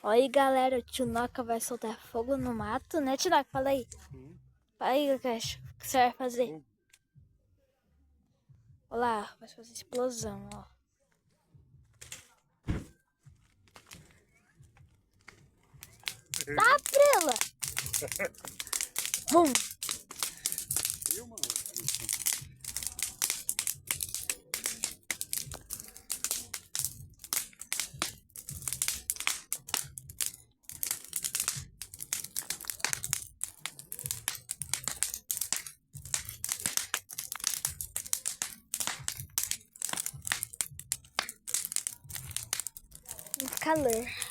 Olha aí, galera, o tio Noca vai soltar fogo no mato, né, tio Noca? Fala aí. Fala aí, Lucas, o que você vai fazer? Olha lá, vai fazer explosão, ó. Tá, Prela! Bum! Muito calor.